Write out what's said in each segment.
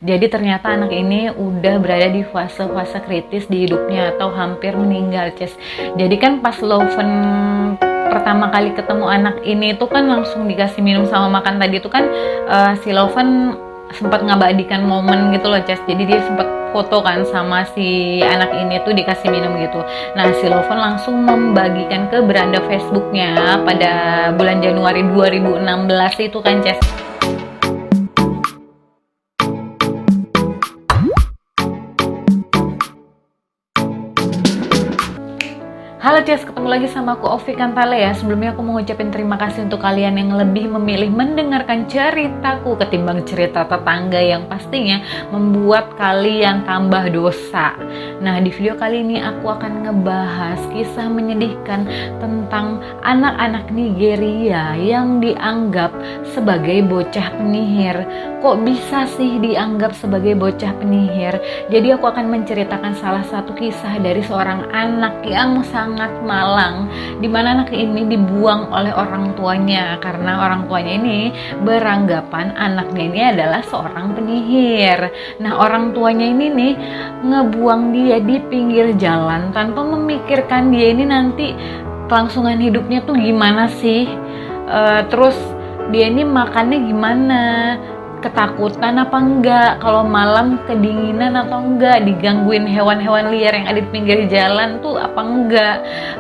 Jadi ternyata anak ini udah berada di fase-fase kritis di hidupnya atau hampir meninggal, Ces. Jadi kan pas Loven pertama kali ketemu anak ini tuh kan langsung dikasih minum sama makan tadi tuh kan si Loven sempat ngabadikan momen gitu loh, Ces. Jadi dia sempat foto kan sama si anak ini tuh dikasih minum gitu. Nah, si Loven langsung membagikan ke beranda Facebooknya pada bulan Januari 2016 itu kan, Ces. Halo Ces, ketemu lagi sama aku Ovi Kantale ya. Sebelumnya aku mau ngucapin terima kasih untuk kalian yang lebih memilih mendengarkan ceritaku ketimbang cerita tetangga yang pastinya membuat kalian tambah dosa. Nah, di video kali ini aku akan ngebahas kisah menyedihkan tentang anak-anak Nigeria yang dianggap sebagai bocah penyihir. Kok bisa sih dianggap sebagai bocah penyihir? Jadi aku akan menceritakan salah satu kisah dari seorang anak yang sangat malang, di mana anak ini dibuang oleh orang tuanya karena orang tuanya ini beranggapan anaknya ini adalah seorang penyihir. Nah, orang tuanya ini nih ngebuang dia di pinggir jalan tanpa memikirkan dia ini nanti kelangsungan hidupnya tuh gimana sih, terus dia ini makannya gimana, ketakutan apa enggak, kalau malam kedinginan atau enggak, digangguin hewan-hewan liar yang ada di pinggir jalan tuh apa enggak.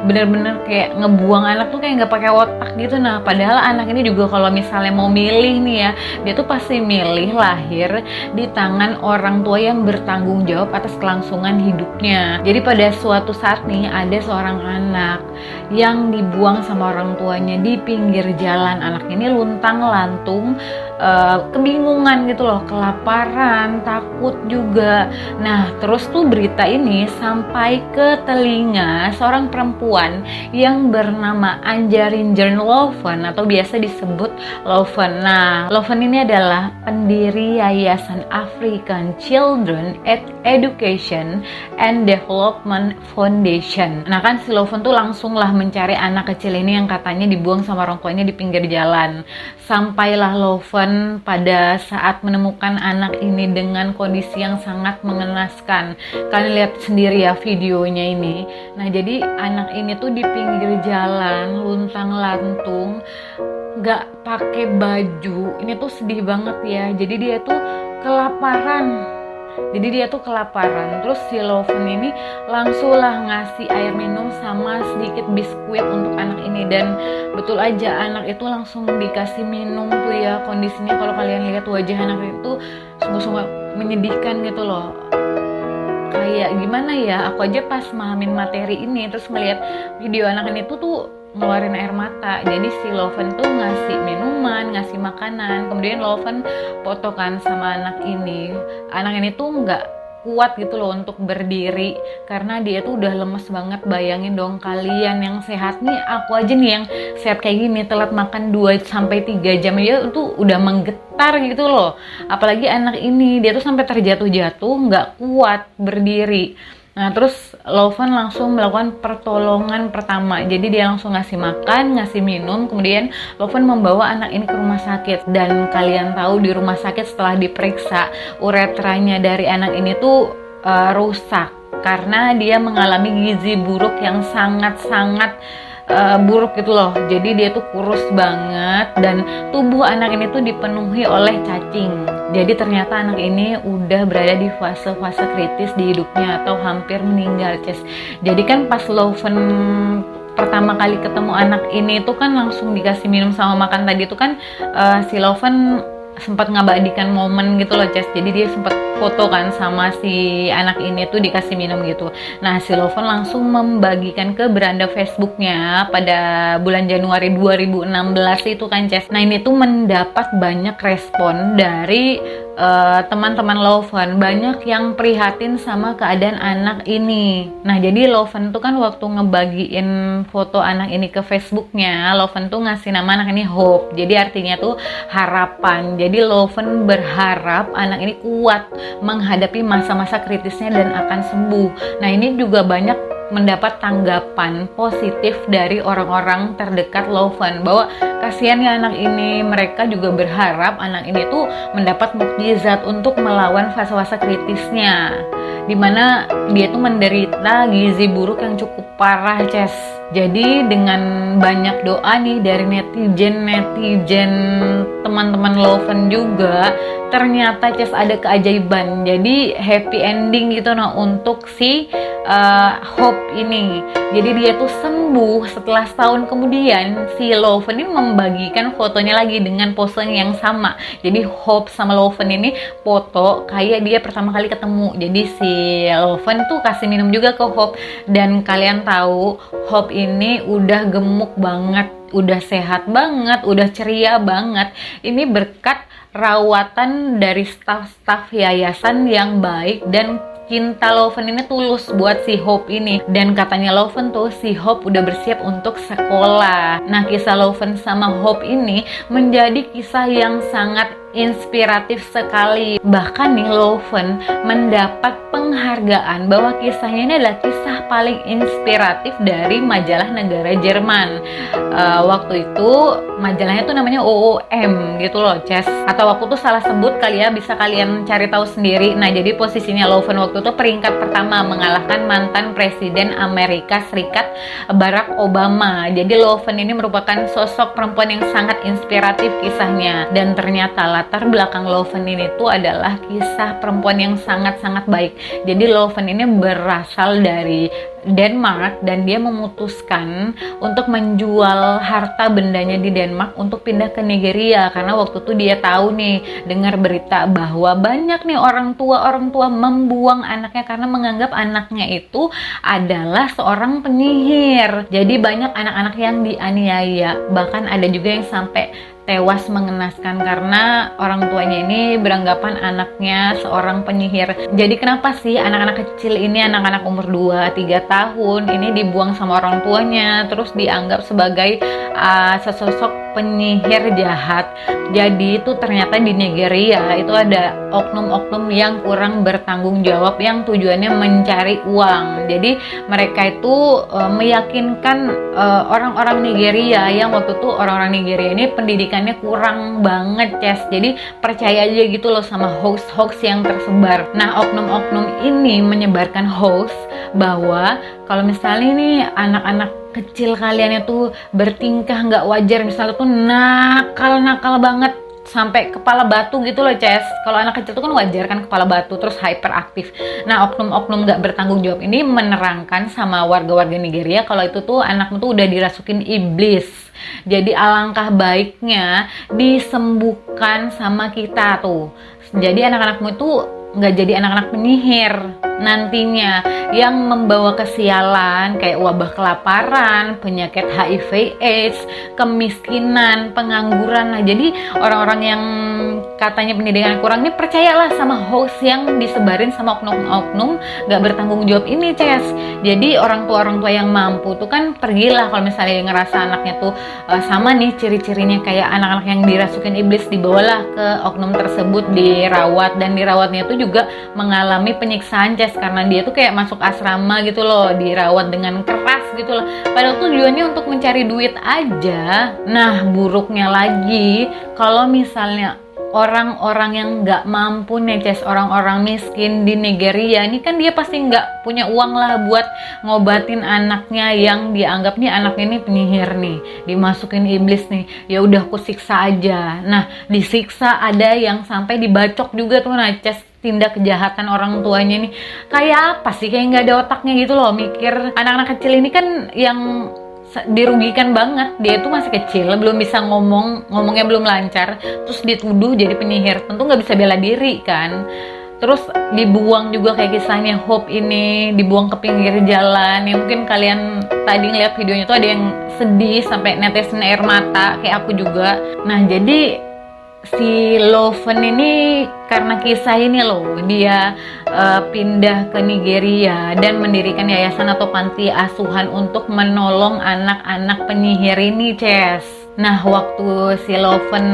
Bener-bener kayak ngebuang anak tuh kayak nggak pakai otak gitu. Nah, padahal anak ini juga kalau misalnya mau milih nih ya, dia tuh pasti milih lahir di tangan orang tua yang bertanggung jawab atas kelangsungan hidupnya. Jadi pada suatu saat nih ada seorang anak yang dibuang sama orang tuanya di pinggir jalan. Anak ini luntang-lantung, kebingungan gitu loh, kelaparan, takut juga. Nah, terus tuh berita ini sampai ke telinga seorang perempuan yang bernama Anjarinjern Loven atau biasa disebut Loven. Nah, Loven ini adalah pendiri Yayasan African Children Education and Development Foundation. Nah, kan si Loven tuh langsung lah mencari anak kecil ini yang katanya dibuang sama orang tuanya di pinggir jalan. Sampailah Loven pada saat menemukan anak ini dengan kondisi yang sangat mengenaskan. Kalian lihat sendiri ya videonya ini. Nah, jadi anak ini tuh di pinggir jalan, luntang-lantung, gak pakai baju. Ini tuh sedih banget ya. Jadi dia tuh kelaparan. Terus si Loven ini langsung lah ngasih air minum sama sedikit biskuit untuk anak ini. Dan betul aja anak itu langsung dikasih minum tuh ya. Kondisinya kalau kalian lihat wajah anak itu sungguh-sungguh menyedihkan gitu loh. Kayak gimana ya, aku aja pas mahamin materi ini terus melihat video anak ini tuh ngeluarin air mata. Jadi si Loven tuh ngasih minuman, ngasih makanan, kemudian Loven foto kan sama anak ini. Anak ini tuh nggak kuat gitu loh untuk berdiri karena dia tuh udah lemes banget. Bayangin dong kalian yang sehat nih, aku aja nih yang sehat kayak gini, telat makan 2-3 jam aja tuh udah menggetar gitu loh. Apalagi anak ini, dia tuh sampai terjatuh-jatuh, nggak kuat berdiri. Nah, terus Loven langsung melakukan pertolongan pertama. Jadi dia langsung ngasih makan, ngasih minum, kemudian Loven membawa anak ini ke rumah sakit. Dan kalian tahu di rumah sakit setelah diperiksa, uretranya dari anak ini tuh rusak karena dia mengalami gizi buruk yang sangat-sangat buruk gitu loh. Jadi dia tuh kurus banget dan tubuh anak ini tuh dipenuhi oleh cacing. Jadi ternyata anak ini udah berada di fase-fase kritis di hidupnya atau hampir meninggal, Ces. Jadi kan pas Loven pertama kali ketemu anak ini tuh kan langsung dikasih minum sama makan tadi tuh kan si Loven sempat ngabadikan momen gitu loh, Ces. Jadi dia sempat foto kan sama si anak ini tuh dikasih minum gitu. Nah, si Loven langsung membagikan ke beranda Facebooknya pada bulan Januari 2016 itu kan, Ces. Nah, ini tuh mendapat banyak respon dari teman-teman Loven. Banyak yang prihatin sama keadaan anak ini. Nah, jadi Loven tuh kan waktu ngebagiin foto anak ini ke Facebooknya, Loven tuh ngasih nama anak ini Hope. Jadi artinya tuh harapan. Jadi Loven berharap anak ini kuat menghadapi masa-masa kritisnya dan akan sembuh. Nah, ini juga banyak mendapat tanggapan positif dari orang-orang terdekat Loven bahwa kasihan ya anak ini, mereka juga berharap anak ini tuh mendapat mukjizat untuk melawan fase-fase kritisnya, dimana dia tuh menderita gizi buruk yang cukup parah, Ces. Jadi dengan banyak doa nih dari netizen teman-teman Loven juga, ternyata Ces ada keajaiban. Jadi happy ending gitu nah untuk si Hope ini. Jadi dia tuh sembuh setelah setahun kemudian. Si Loven ini membagikan fotonya lagi dengan pose yang sama. Jadi Hope sama Loven ini foto kayak dia pertama kali ketemu. Jadi si Loven tuh kasih minum juga ke Hope. Dan kalian tahu Hope ini udah gemuk banget, udah sehat banget, udah ceria banget. Ini berkat rawatan dari staf-staf yayasan yang baik, dan cinta Loven ini tulus buat si Hope ini. Dan katanya Loven tuh si Hope udah bersiap untuk sekolah. Nah, kisah Loven sama Hope ini menjadi kisah yang sangat inspiratif sekali. Bahkan nih Loven mendapat penghargaan bahwa kisahnya ini adalah kisah paling inspiratif dari majalah negara Jerman. Waktu itu majalahnya tuh namanya OOM gitu loh, Ces. Atau aku tuh salah sebut kali ya, bisa kalian cari tahu sendiri. Nah, jadi posisinya Loven waktu itu peringkat pertama, mengalahkan mantan Presiden Amerika Serikat Barack Obama. Jadi Loven ini merupakan sosok perempuan yang sangat inspiratif kisahnya. Dan ternyata latar belakang Loven ini tuh adalah kisah perempuan yang sangat-sangat baik. Jadi Loven ini berasal dari Denmark dan dia memutuskan untuk menjual harta bendanya di Denmark untuk pindah ke Nigeria, karena waktu itu dia tahu nih, dengar berita bahwa banyak nih orang tua membuang anaknya karena menganggap anaknya itu adalah seorang penyihir. Jadi banyak anak-anak yang dianiaya, bahkan ada juga yang sampai tewas mengenaskan karena orang tuanya ini beranggapan anaknya seorang penyihir. Jadi kenapa sih anak-anak kecil ini, anak-anak umur 2-3 tahun ini dibuang sama orang tuanya, terus dianggap sebagai sesosok penyihir jahat? Jadi itu ternyata di Nigeria itu ada oknum-oknum yang kurang bertanggung jawab yang tujuannya mencari uang. Jadi mereka itu meyakinkan orang-orang Nigeria yang waktu itu orang-orang Nigeria ini pendidikannya kurang banget, Ces. Jadi percaya aja gitu loh sama hoax-hoax yang tersebar. Nah, oknum-oknum ini menyebarkan hoax bahwa kalau misalnya nih anak-anak kecil kalian itu bertingkah nggak wajar, misalnya tuh nakal banget sampai kepala batu gitu loh, Ces. Kalau anak kecil tuh kan wajar kan kepala batu, terus hyperaktif. Nah, oknum-oknum nggak bertanggung jawab ini menerangkan sama warga-warga Nigeria kalau itu tuh anakmu tuh udah dirasukin iblis. Jadi alangkah baiknya disembuhkan sama kita tuh. Jadi anak-anakmu itu nggak jadi anak-anak penyihir nantinya yang membawa kesialan kayak wabah kelaparan, penyakit HIV AIDS, kemiskinan, pengangguran. Nah, jadi orang-orang yang katanya pendidikan kurang ini percayalah sama hoax yang disebarin sama oknum-oknum gak bertanggung jawab ini, Ces. Jadi orang tua yang mampu tuh kan pergilah kalau misalnya ngerasa anaknya tuh sama nih ciri-cirinya kayak anak-anak yang dirasukin iblis, dibawalah ke oknum tersebut dirawat, dan dirawatnya tuh juga mengalami penyiksaan, Ces, karena dia tuh kayak masuk asrama gitu loh, dirawat dengan keras gitu loh, padahal tujuannya untuk mencari duit aja. Nah, buruknya lagi kalau misalnya orang-orang yang nggak mampu nih, Ces, orang-orang miskin di Nigeria ini kan dia pasti nggak punya uang lah buat ngobatin anaknya yang dianggap nih anaknya ini penyihir nih, dimasukin iblis nih. Ya udah aku siksa aja. Nah, disiksa ada yang sampai dibacok juga tuh, nah, Ces. Tindak kejahatan orang tuanya nih kayak apa sih, kayak nggak ada otaknya gitu loh. Mikir anak-anak kecil ini kan yang dirugikan banget, dia tuh masih kecil, belum bisa ngomongnya belum lancar, terus dituduh jadi penyihir, tentu nggak bisa bela diri kan. Terus dibuang juga kayak kisahnya Hope ini, dibuang ke pinggir jalan. Ya mungkin kalian tadi ngeliat videonya tuh ada yang sedih sampai netesin air mata kayak aku juga. Nah, jadi si Loven ini karena kisah ini loh, dia pindah ke Nigeria dan mendirikan yayasan atau panti asuhan untuk menolong anak-anak penyihir ini, Ces. Nah, waktu si Loven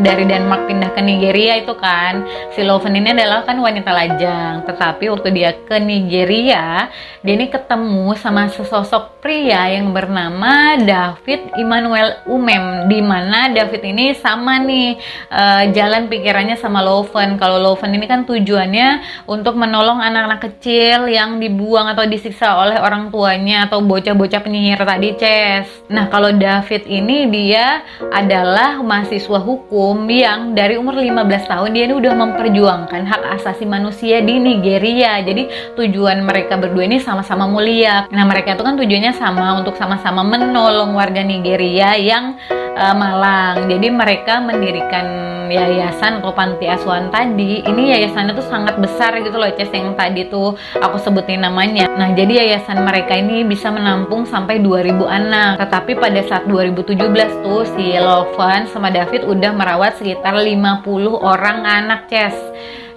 dari Denmark pindah ke Nigeria itu kan, si Loven ini adalah kan wanita lajang. Tetapi waktu dia ke Nigeria, dia ini ketemu sama sesosok pria yang bernama David Immanuel Umem. Di mana David ini sama nih jalan pikirannya sama Loven. Kalau Loven ini kan tujuannya untuk menolong anak-anak kecil yang dibuang atau disiksa oleh orang tuanya atau bocah-bocah penyihir tadi, Ces. Nah, kalau David ini dia adalah mahasiswa hukum yang dari umur 15 tahun dia ini udah memperjuangkan hak asasi manusia di Nigeria. Jadi tujuan mereka berdua ini sama-sama mulia. Nah, mereka itu kan tujuannya sama, untuk sama-sama menolong warga Nigeria yang malang. Jadi mereka mendirikan yayasan atau panti asuhan tadi. Ini yayasannya tuh sangat besar gitu loh, Ces, yang tadi tuh aku sebutin namanya. Nah, jadi yayasan mereka ini bisa menampung sampai 2000 anak. Tetapi pada saat 2017 tuh si Loven sama David udah merawat sekitar 50 orang anak, Ces,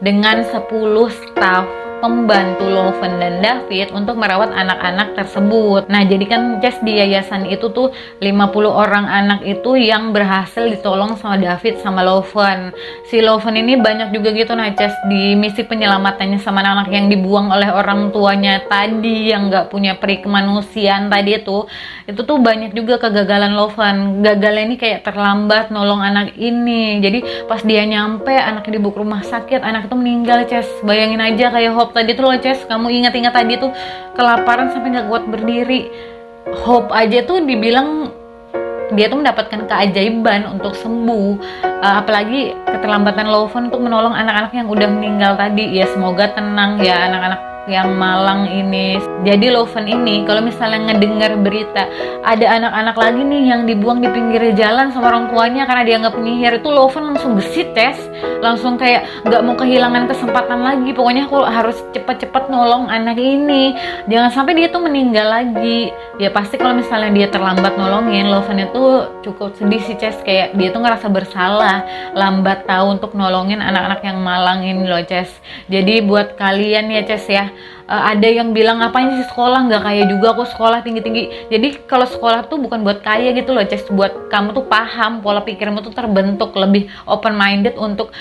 dengan 10 staf pembantu Loven dan David untuk merawat anak-anak tersebut. Nah, jadi kan Ces, di yayasan itu tuh 50 orang anak itu yang berhasil ditolong sama David sama Loven. Si Loven ini banyak juga gitu, nah Ces, di misi penyelamatannya sama anak-anak yang dibuang oleh orang tuanya tadi, yang nggak punya peri kemanusiaan tadi itu tuh banyak juga kegagalan Loven. Gagalnya ini kayak terlambat nolong anak ini. Jadi pas dia nyampe, anaknya dibawa ke rumah sakit, anak itu meninggal, Ces. Bayangin aja kayak Hope tadi tuh loh, Ces, kamu ingat-ingat tadi tuh kelaparan sampai nggak kuat berdiri. Hope aja tuh dibilang dia tuh mendapatkan keajaiban untuk sembuh, apalagi keterlambatan Loven untuk menolong anak-anak yang udah meninggal tadi. Ya semoga tenang ya anak-anak yang malang ini. Jadi Loven ini kalau misalnya ngedengar berita ada anak-anak lagi nih yang dibuang di pinggir jalan sama orang tuanya karena dia nggak penyihir, itu Loven langsung gesit, Ces, langsung kayak nggak mau kehilangan kesempatan lagi. Pokoknya aku harus cepet-cepet nolong anak ini, jangan sampai dia tuh meninggal lagi. Ya pasti kalau misalnya dia terlambat nolongin, Loven itu cukup sedih sih, Ces, kayak dia tuh ngerasa bersalah lambat tahu untuk nolongin anak-anak yang malang ini loh, Ces. Jadi buat kalian ya, Ces, ya, ada yang bilang ngapain sih sekolah, nggak kaya juga aku sekolah tinggi-tinggi. Jadi kalau sekolah tuh bukan buat kaya gitu loh, Ces, buat kamu tuh paham, pola pikirmu tuh terbentuk, lebih open minded untuk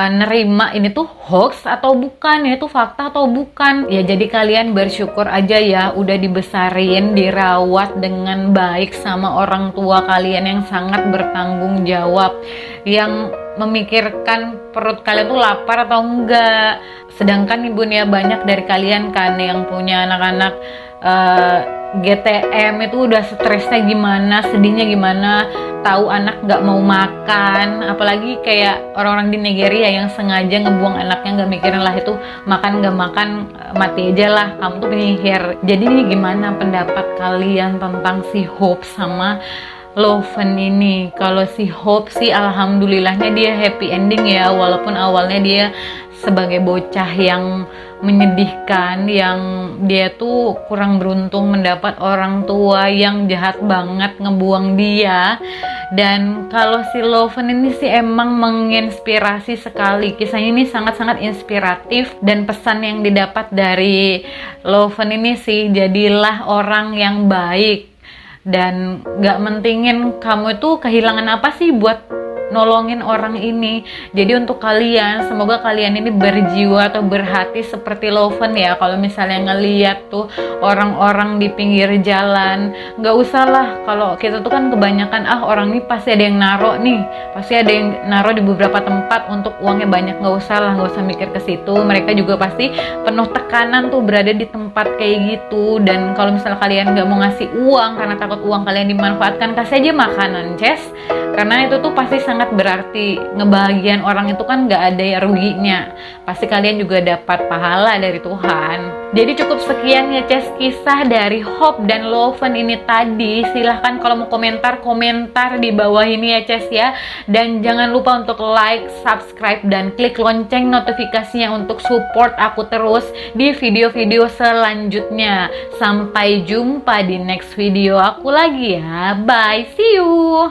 nerima ini tuh hoax atau bukan, ini tuh fakta atau bukan. Ya jadi kalian bersyukur aja ya udah dibesarin, dirawat dengan baik sama orang tua kalian yang sangat bertanggung jawab, yang memikirkan perut kalian tuh lapar atau enggak. Sedangkan ibu nih ya, banyak dari kalian kan yang punya anak-anak GTM itu udah stresnya gimana, sedihnya gimana, tahu anak nggak mau makan. Apalagi kayak orang-orang di Nigeria yang sengaja ngebuang anaknya, nggak mikirin lah itu makan nggak makan, mati aja lah, kamu tuh penyihir. Jadi ini gimana pendapat kalian tentang si Hope sama Loven ini? Kalau si Hope sih alhamdulillahnya dia happy ending ya, walaupun awalnya dia sebagai bocah yang menyedihkan, yang dia tuh kurang beruntung mendapat orang tua yang jahat banget ngebuang dia. Dan kalau si Loven ini sih emang menginspirasi sekali, kisahnya ini sangat-sangat inspiratif. Dan pesan yang didapat dari Loven ini sih, jadilah orang yang baik dan gak mentingin kamu itu kehilangan apa sih buat nolongin orang ini. Jadi untuk kalian, semoga kalian ini berjiwa atau berhati seperti Loven ya. Kalau misalnya ngeliat tuh orang-orang di pinggir jalan, nggak usah lah, kalau kita tuh kan kebanyakan orang ini pasti ada yang naro nih, pasti ada yang naro di beberapa tempat untuk uangnya banyak. Nggak usah lah, nggak usah mikir ke situ. Mereka juga pasti penuh tekanan tuh berada di tempat kayak gitu. Dan kalau misalnya kalian nggak mau ngasih uang karena takut uang kalian dimanfaatkan, kasih aja makanan, Ces, karena itu tuh pasti sangat berarti. Ngebahagiain orang itu kan nggak ada ya ruginya, pasti kalian juga dapat pahala dari Tuhan. Jadi cukup sekian ya, Ces, kisah dari Hope dan Loven ini tadi. Silahkan kalau mau komentar di bawah ini ya, Ces, ya. Dan jangan lupa untuk like, subscribe, dan klik lonceng notifikasinya untuk support aku terus di video-video selanjutnya. Sampai jumpa di next video aku lagi ya. Bye, see you.